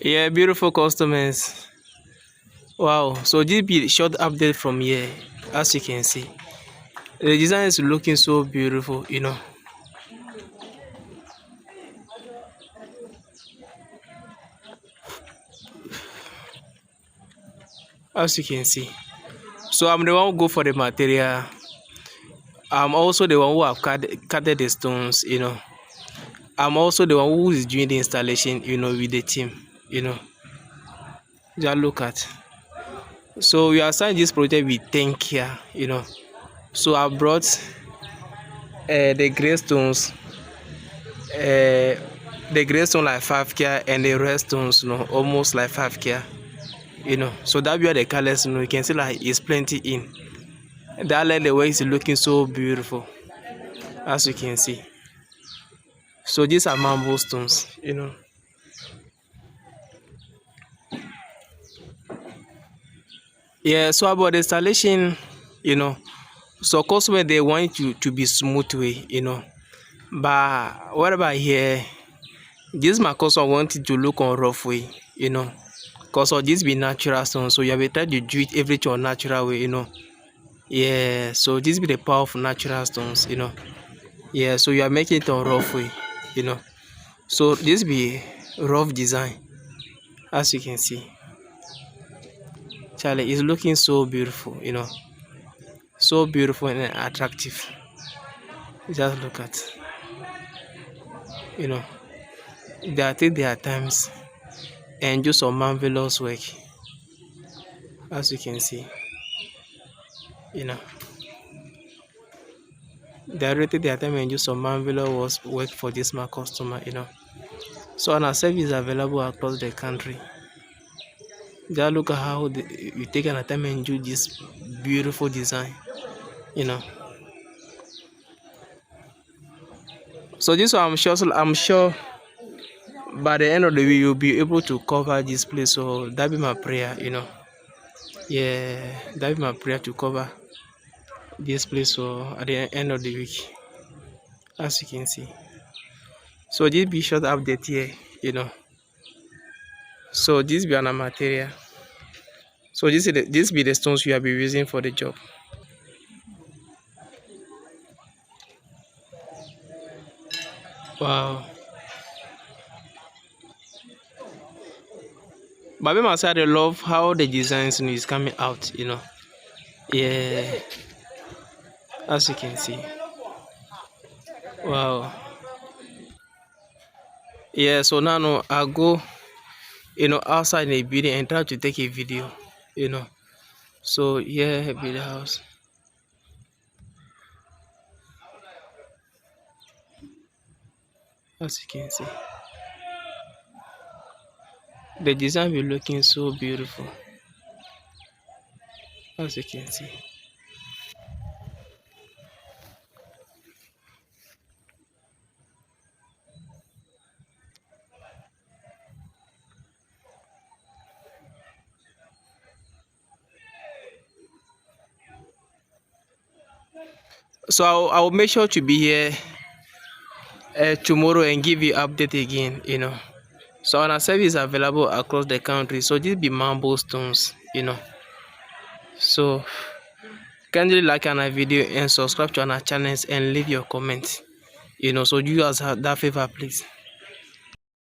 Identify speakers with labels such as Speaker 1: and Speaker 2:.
Speaker 1: Yeah, beautiful customers. Wow, so this be a short update from here. As you can see, the design is looking so beautiful. As you can see, so I'm the one who go for the material. I'm also the one who have cutted the stones. I'm also the one who is doing the installation, with the team. Just look at. So we are starting this project with 10 care. So I brought the grey stones, the grey stone like 5 care, and the red stones, almost like 5 care. So that where the colors, you can see like it's plenty in. That like the way is looking so beautiful, as you can see. So these are marble stones. Yeah, so about the installation, so customer they want you to be smooth way. But what about here? This my customer want it to look on rough way. Cause of this be natural stone, so you have try to do it everything on natural way. Yeah, so this be the power of natural stones. Yeah, so you are making it on rough way. So this be rough design, as you can see. Charlie is looking so beautiful, so beautiful and attractive. Just look at, they take their times and do some marvelous work, as you can see. You know, they really take their time and do some marvelous work for this my customer. So our service is available across the country. Just look at how you take an time and do this beautiful design. So this one I'm sure by the end of the week you'll be able to cover this place. So that be my prayer. Yeah, that be my prayer to cover this place so at the end of the week, as you can see. So this be short update here. So this be an material. So this be the stones you will be using for the job. Wow. But me myself I love how the designs is coming out. Yeah, as you can see. Wow. Yeah, so now no, I go outside in the building and try to take a video. So here be the house. As you can see. The design be looking so beautiful, as you can see. So I'll make sure to be here tomorrow and give you update again. So our service is available across the country. So this be marble stones. So kindly like our video and subscribe to our channels and leave your comments. So do us that favor, please.